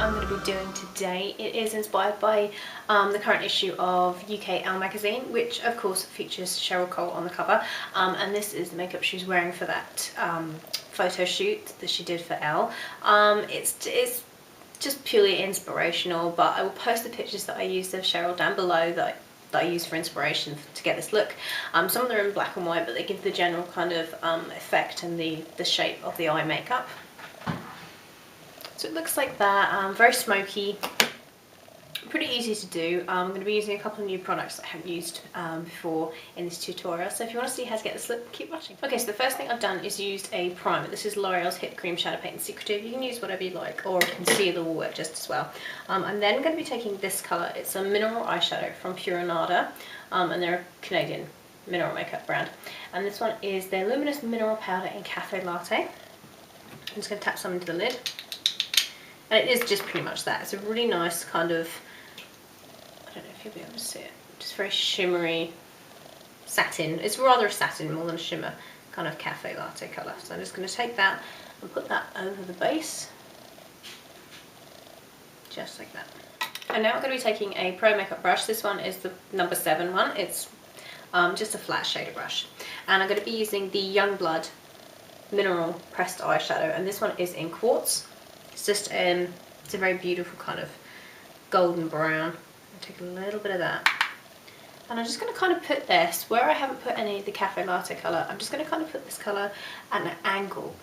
I'm going to be doing today, it is inspired by the current issue of UK Elle magazine, which of course features Cheryl Cole on the cover, and this is the makeup she's wearing for that photo shoot that she did for Elle. It's just purely inspirational, but I will post the pictures that I used of Cheryl down below that I used for inspiration to get this look. Some of them are in black and white, but they give the general kind of effect and the shape of the eye makeup. So it looks like that, very smoky, pretty easy to do. I'm going to be using a couple of new products that I haven't used before in this tutorial, so if you want to see how to get this look, keep watching. Okay, so the first thing I've done is used a primer. This is L'Oreal's Hip Cream Shadow Paint in Secretive. You can use whatever you like, or concealer will work just as well. I'm then going to be taking this colour. It's a mineral eyeshadow from Anada, and they're a Canadian mineral makeup brand. And this one is their Luminous Mineral Powder in Cafe Latte. I'm just going to tap some into the lid. And it is just pretty much that. It's a really nice kind of, I don't know if you'll be able to see it, just very shimmery satin. It's rather a satin more than a shimmer, kind of cafe latte colour. So I'm just going to take that and put that over the base, just like that. And now I'm going to be taking a Pro Makeup brush. This one is the number 7 one. It's just a flat shader brush. And I'm going to be using the Youngblood Mineral Pressed Eyeshadow, and this one is in Quartz. It's just it's a very beautiful kind of golden brown. I'll take a little bit of that, and I'm just going to kind of put this where I haven't put any of the cafe latte colour. I'm just going to kind of put this colour at an angle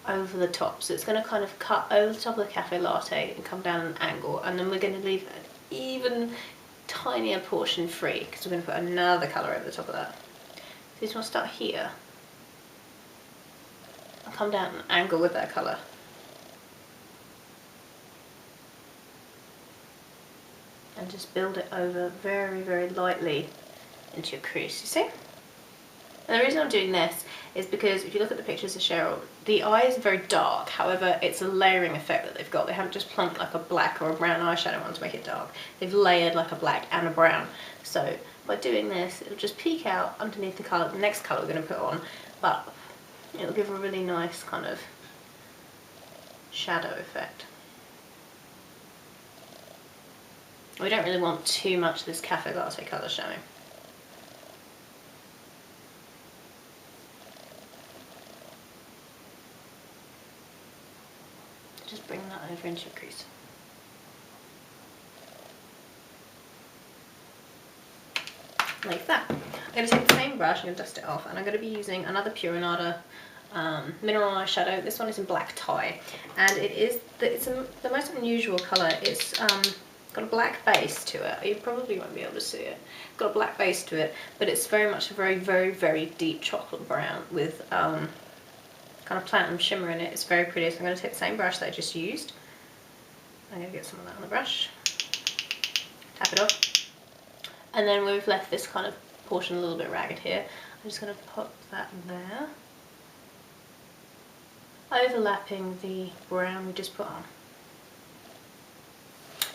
over the top, so it's going to kind of cut over the top of the cafe latte and come down an angle, and then we're going to leave an even tinier portion free because we're going to put another colour over the top of that. So you just want to start here and come down an angle with that colour. And just build it over very, very lightly into your crease, you see? And the reason I'm doing this is because if you look at the pictures of Cheryl, the eye is very dark. However, it's a layering effect that they've got. They haven't just plunked like a black or a brown eyeshadow on to make it dark. They've layered like a black and a brown. So by doing this, it'll just peek out underneath the colour, the next colour we're going to put on, but it'll give a really nice kind of shadow effect. We don't really want too much of this cafe latte colour showing. Just bring that over into your crease. Like that. I'm going to take the same brush, I'm going to dust it off, and I'm going to be using another Anada mineral eyeshadow. This one is in Black Tie, and it's the most unusual colour. It's got a black base to it. You probably won't be able to see it. It's got a black base to it, but it's very much a very, very, very deep chocolate brown with kind of platinum shimmer in it. It's very pretty. So I'm going to take the same brush that I just used. I'm going to get some of that on the brush. Tap it off. And then we've left this kind of portion a little bit ragged here. I'm just going to pop that there, overlapping the brown we just put on.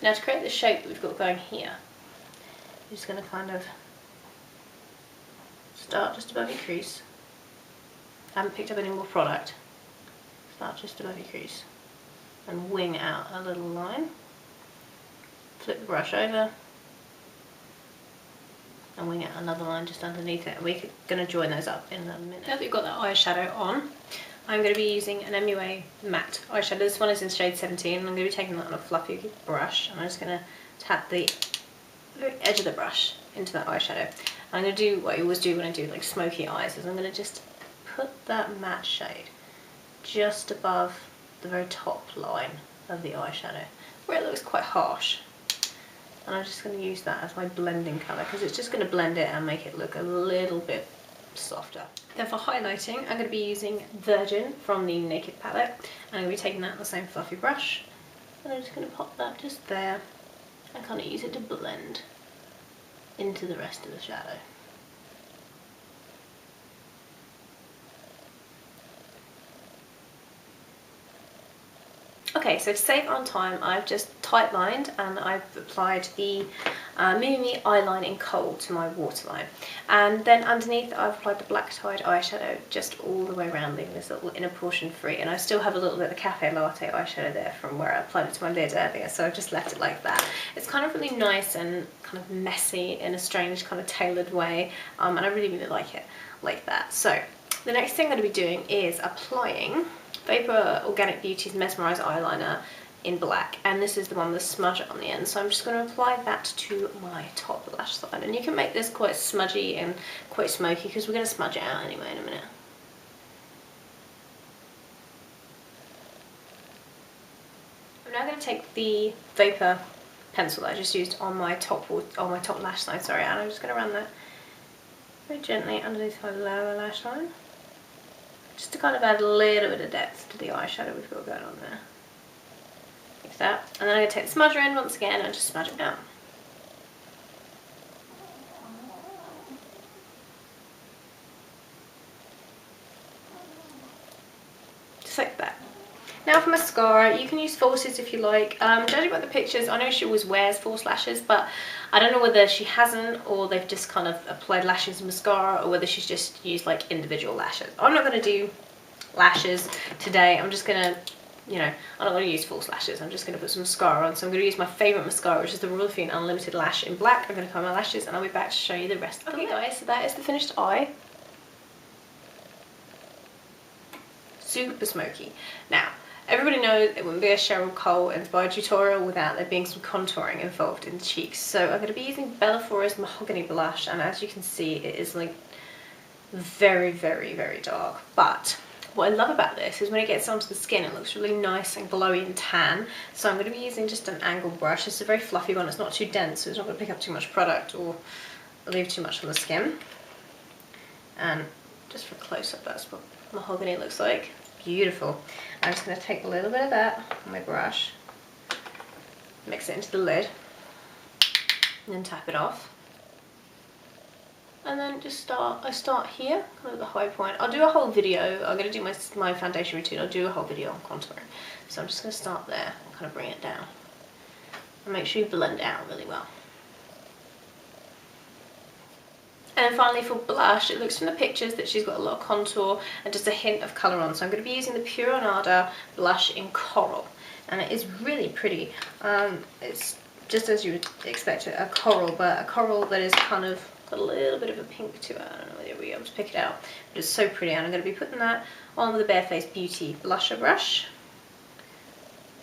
Now to create the shape that we've got going here, you're just going to kind of start just above your crease. I haven't picked up any more product. Start just above your crease and wing out a little line. Flip the brush over and wing out another line just underneath it. We're going to join those up in a minute. Now that you've got that eyeshadow on, I'm going to be using an MeMeMe matte eyeshadow. This one is in shade 17, and I'm going to be taking that on a fluffy brush, and I'm just going to tap the very edge of the brush into that eyeshadow. And I'm going to do what I always do when I do like smoky eyes, is I'm going to just put that matte shade just above the very top line of the eyeshadow, where it looks quite harsh. And I'm just going to use that as my blending colour, because it's just going to blend it and make it look a little bit softer. Then for highlighting, I'm going to be using Virgin from the Naked palette, and I'm going to be taking that on the same fluffy brush, and I'm just going to pop that just there and kind of use it to blend into the rest of the shadow. Okay, so to save on time, I've just tight lined, and I've applied the MeMeMe Eye Line in Coal to my waterline. And then underneath I've applied the black tied eyeshadow just all the way around, leaving this little inner portion free. And I still have a little bit of the Cafe Latte eyeshadow there from where I applied it to my lid earlier, so I've just left it like that. It's kind of really nice and kind of messy in a strange kind of tailored way, and I really, really like it like that. So the next thing I'm going to be doing is applying Vapour Beauty Mesmerize eyeliner in black, and this is the one with the smudge on the end, so I'm just going to apply that to my top lash line. And you can make this quite smudgy and quite smoky because we're going to smudge it out anyway in a minute. I'm now going to take the Vapour pencil that I just used on my top lash line, sorry, and I'm just going to run that very gently underneath my lower lash line, just to kind of add a little bit of depth to the eyeshadow we've got going on there. Like that. And then I'm going to take the smudger in once again and just smudge it out. Just like that. Now for mascara, you can use falsies if you like. Judging by the pictures, I know she always wears false lashes, but I don't know whether she hasn't, or they've just kind of applied lashes and mascara, or whether she's just used like individual lashes. I'm not going to do lashes today. I'm just going to, you know, I'm not going to use false lashes. I'm just going to put some mascara on. So I'm going to use my favourite mascara, which is the Royal Fiend Unlimited Lash in black. I'm going to cover my lashes and I'll be back to show you the rest of the look. Okay guys, so that is the finished eye. Super smoky. Now, everybody knows it wouldn't be a Cheryl Cole inspired tutorial without there being some contouring involved in the cheeks. So I'm going to be using Bellaphora's Mahogany blush, and as you can see it is like very, very, very dark. But what I love about this is when it gets onto the skin it looks really nice and glowy and tan. So I'm going to be using just an angled brush. It's a very fluffy one, it's not too dense, so it's not going to pick up too much product or leave too much on the skin. And just for a close-up, that's what Mahogany looks like. Beautiful. I'm just going to take a little bit of that on my brush, mix it into the lid, and then tap it off. And then just I start here, kind of at the high point. I'll do a whole video, I'm going to do my foundation routine, I'll do a whole video on contouring. So I'm just going to start there and kind of bring it down. And make sure you blend it out really well. And then finally for blush, it looks from the pictures that she's got a lot of contour and just a hint of colour on. So I'm going to be using the Pure Anada blush in Coral. And it is really pretty. It's just as you would expect a coral, but a coral that is kind of got a little bit of a pink to it. I don't know whether you'll be able to pick it out. But it's so pretty, and I'm going to be putting that on with the Barefaced Beauty blusher brush.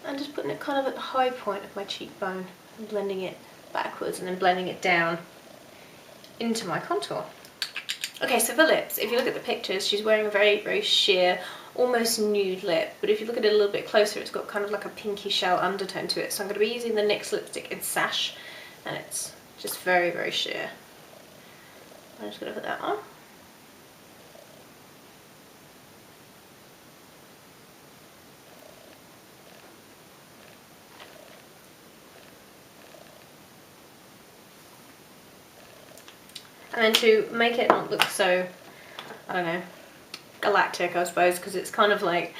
And just putting it kind of at the high point of my cheekbone and blending it backwards and then blending it down into my contour. Okay, so for lips, if you look at the pictures, she's wearing a very, very sheer, almost nude lip, but if you look at it a little bit closer, it's got kind of like a pinky shell undertone to it. So I'm going to be using the NYX lipstick in Sash, and it's just very, very sheer. I'm just going to put that on. And then to make it not look so, I don't know, galactic I suppose, because it's kind of like,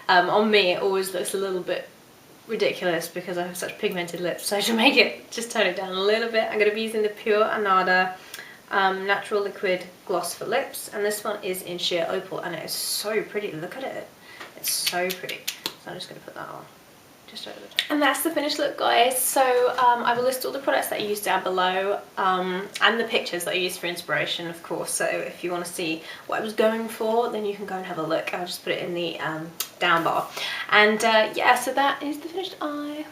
on me it always looks a little bit ridiculous because I have such pigmented lips. So to make it, just tone it down a little bit, I'm going to be using the Pure Anada Natural Liquid Gloss for Lips. And this one is in sheer Opal, and it is so pretty. Look at it. It's so pretty. So I'm just going to put that on. Just over the top. And that's the finished look, guys. So I will list all the products that I used down below, and the pictures that I used for inspiration, of course. So if you want to see what I was going for, then you can go and have a look. I'll just put it in the down bar. And yeah, so that is the finished eye.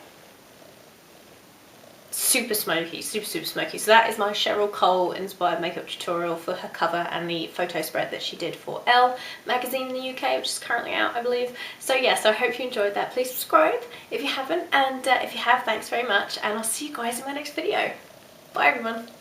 Super smoky, super, super smoky. So that is my Cheryl Cole inspired makeup tutorial for her cover and the photo spread that she did for Elle magazine in the UK, which is currently out, I believe. So yeah, so I hope you enjoyed that. Please subscribe if you haven't, and if you have, thanks very much, and I'll see you guys in my next video. Bye everyone.